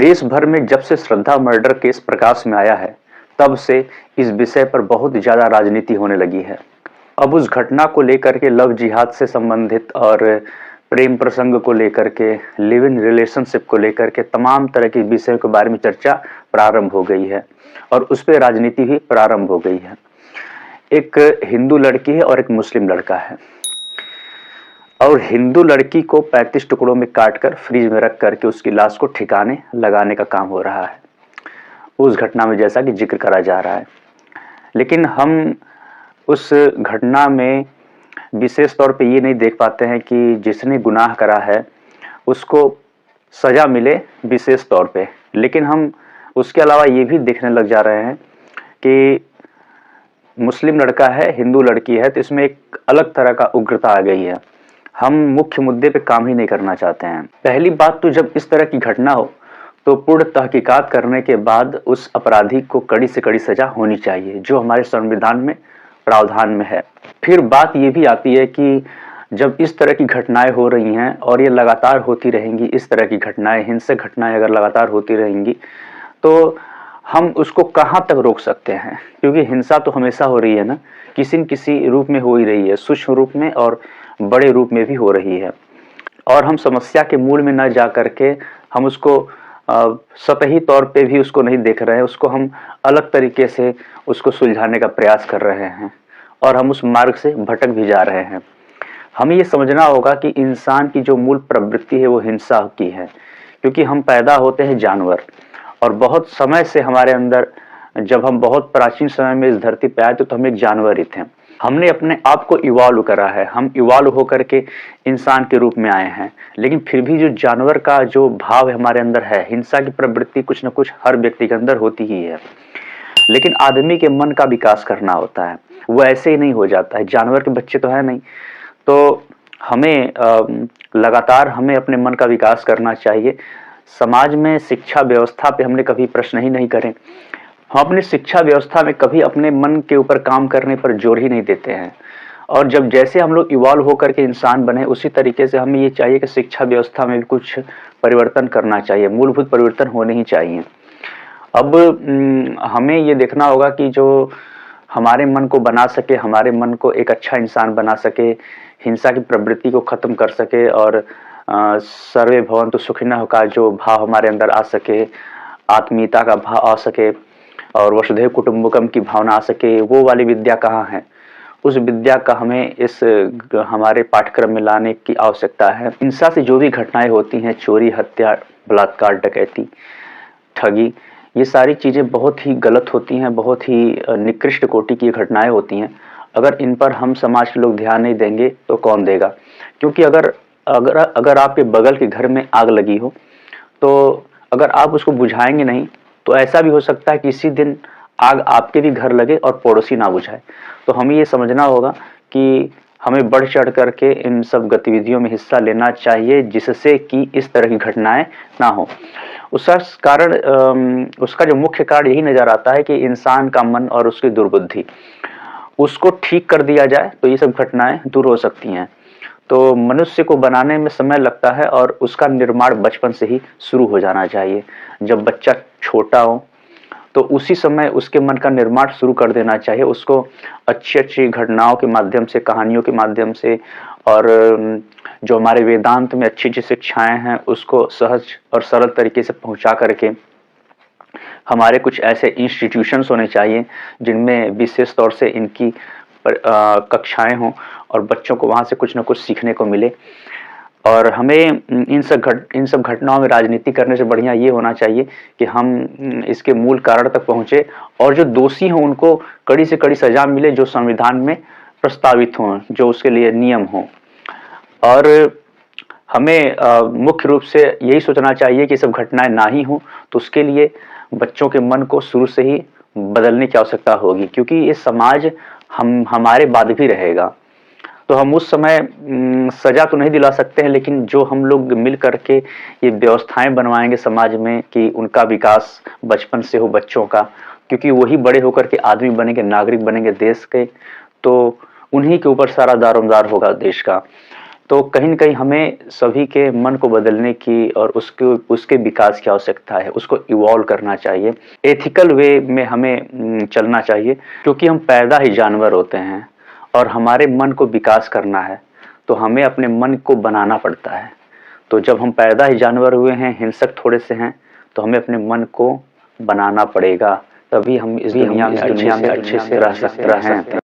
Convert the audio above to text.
देश भर में जब से श्रद्धा मर्डर केस प्रकाश में आया है, तब से इस विषय पर बहुत ज्यादा राजनीति होने लगी है। अब उस घटना को लेकर के लव जिहाद से संबंधित और प्रेम प्रसंग को लेकर के, लिव इन रिलेशनशिप को लेकर के तमाम तरह के विषयों के बारे में चर्चा प्रारंभ हो गई है और उस पर राजनीति भी प्रारंभ हो गई है। एक हिंदू लड़की है और एक मुस्लिम लड़का है और हिंदू लड़की को 35 टुकड़ों में काटकर फ्रिज में रख करके उसकी लाश को ठिकाने लगाने का काम हो रहा है उस घटना में, जैसा कि जिक्र करा जा रहा है। लेकिन हम उस घटना में विशेष तौर पे ये नहीं देख पाते हैं कि जिसने गुनाह करा है उसको सजा मिले विशेष तौर पे, लेकिन हम उसके अलावा ये भी देखने लग जा रहे हैं कि मुस्लिम लड़का है, हिंदू लड़की है, तो इसमें एक अलग तरह का उग्रता आ गई है। हम मुख्य मुद्दे पे काम ही नहीं करना चाहते हैं। पहली बात तो जब इस तरह की घटना हो तो पूर्ण तहकीकात करने के बाद उस अपराधी को कड़ी से कड़ी सजा होनी चाहिए, जो हमारे संविधान में प्रावधान में है। फिर बात ये भी आती है कि जब इस तरह की घटनाएं हो रही हैं और ये लगातार होती रहेंगी, इस तरह की घटनाएं, हिंसक घटनाएं अगर लगातार होती रहेंगी तो हम उसको कहाँ तक रोक सकते हैं? क्योंकि हिंसा तो हमेशा हो रही है ना, किसी न किसी रूप में हो ही रही है, सूक्ष्म रूप में और बड़े रूप में भी हो रही है। और हम समस्या के मूल में न जा करके हम उसको सतही तौर पे भी उसको नहीं देख रहे हैं, उसको हम अलग तरीके से उसको सुलझाने का प्रयास कर रहे हैं और हम उस मार्ग से भटक भी जा रहे हैं। हमें ये समझना होगा कि इंसान की जो मूल प्रवृत्ति है वो हिंसा की है, क्योंकि हम पैदा होते हैं जानवर और बहुत समय से हमारे अंदर, जब हम बहुत प्राचीन समय में इस धरती पे आए तो हम एक जानवर ही थे। हमने अपने आप को इवॉल्व करा है, हम इवॉल्व होकर के इंसान के रूप में आए हैं, लेकिन फिर भी जो जानवर का जो भाव हमारे अंदर है, हिंसा की प्रवृत्ति कुछ न कुछ हर व्यक्ति के अंदर होती ही है। लेकिन आदमी के मन का विकास करना होता है, वो ऐसे ही नहीं हो जाता है। जानवर के बच्चे तो है नहीं, तो हमें लगातार हमें अपने मन का विकास करना चाहिए। समाज में शिक्षा व्यवस्था पे हमने कभी प्रश्न ही नहीं करे। हम अपनी शिक्षा व्यवस्था में कभी अपने मन के ऊपर काम करने पर जोर ही नहीं देते हैं। और जब जैसे हम लोग इवॉल्व होकर के इंसान बने, उसी तरीके से हमें ये चाहिए कि शिक्षा व्यवस्था में भी कुछ परिवर्तन करना चाहिए, मूलभूत परिवर्तन होने ही चाहिए। अब हमें ये देखना होगा कि जो हमारे मन को बना सके, हमारे मन को एक अच्छा इंसान बना सके, हिंसा की प्रवृत्ति को खत्म कर सके और सर्वे भवन्तु सुखिनः का जो भाव हमारे अंदर आ सके, आत्मीयता का भाव आ सके और वसुधैव कुटुंबकम की भावना आ सके, वो वाली विद्या कहाँ है? उस विद्या का हमें इस हमारे पाठ्यक्रम में लाने की आवश्यकता है। हिंसा से जो भी घटनाएं होती हैं, चोरी, हत्या, बलात्कार, डकैती, ठगी, ये सारी चीज़ें बहुत ही गलत होती हैं, बहुत ही निकृष्ट कोटि की घटनाएं होती हैं। अगर इन पर हम समाज के लोग ध्यान नहीं देंगे तो कौन देगा? क्योंकि अगर अगर अगर आपके बगल के घर में आग लगी हो, तो अगर आप उसको बुझाएंगे नहीं तो ऐसा भी हो सकता है कि इसी दिन आग आपके भी घर लगे और पड़ोसी ना बुझाए। तो हमें ये समझना होगा कि हमें बढ़ चढ़ करके इन सब गतिविधियों में हिस्सा लेना चाहिए, जिससे कि इस तरह की घटनाएं ना हो। उसका कारण उसका जो मुख्य कारण यही नजर आता है कि इंसान का मन और उसकी दुर्बुद्धि, उसको ठीक कर दिया जाए तो ये सब घटनाएं दूर हो सकती हैं। तो मनुष्य को बनाने में समय लगता है और उसका निर्माण बचपन से ही शुरू हो जाना चाहिए। जब बच्चा छोटा हो तो उसी समय उसके मन का निर्माण शुरू कर देना चाहिए, उसको अच्छी अच्छी घटनाओं के माध्यम से, कहानियों के माध्यम से और जो हमारे वेदांत में अच्छी अच्छी शिक्षाएं हैं उसको सहज और सरल तरीके से पहुंचा करके हमारे कुछ ऐसे इंस्टीट्यूशंस होने चाहिए जिनमें विशेष तौर से इनकी कक्षाएं हों और बच्चों को वहाँ से कुछ ना कुछ सीखने को मिले। और हमें इन सब घटनाओं में राजनीति करने से बढ़िया ये होना चाहिए कि हम इसके मूल कारण तक पहुँचे और जो दोषी हों उनको कड़ी से कड़ी सजा मिले, जो संविधान में प्रस्तावित हों, जो उसके लिए नियम हों। और हमें मुख्य रूप से यही सोचना चाहिए कि सब घटनाएं ना ही हो, तो उसके लिए बच्चों के मन को शुरू से ही बदलने की आवश्यकता होगी, क्योंकि ये समाज हमारे बाद भी रहेगा। तो हम उस समय सजा तो नहीं दिला सकते हैं, लेकिन जो हम लोग मिल करके ये व्यवस्थाएं बनवाएंगे समाज में कि उनका विकास बचपन से हो बच्चों का, क्योंकि वही बड़े होकर के आदमी बनेंगे, नागरिक बनेंगे देश के, तो उन्हीं के ऊपर सारा दारोमदार होगा देश का। तो कहीं न कहीं हमें सभी के मन को बदलने की और उसके विकास की आवश्यकता है, उसको इवॉल्व करना चाहिए। एथिकल वे में हमें चलना चाहिए, क्योंकि हम पैदा ही जानवर होते हैं और हमारे मन को विकास करना है, तो हमें अपने मन को बनाना पड़ता है। तो जब हम पैदा ही जानवर हुए हैं, हिंसक थोड़े से हैं, तो हमें अपने मन को बनाना पड़ेगा, तभी हम इस दुनिया में अच्छे से रह सकते हैं।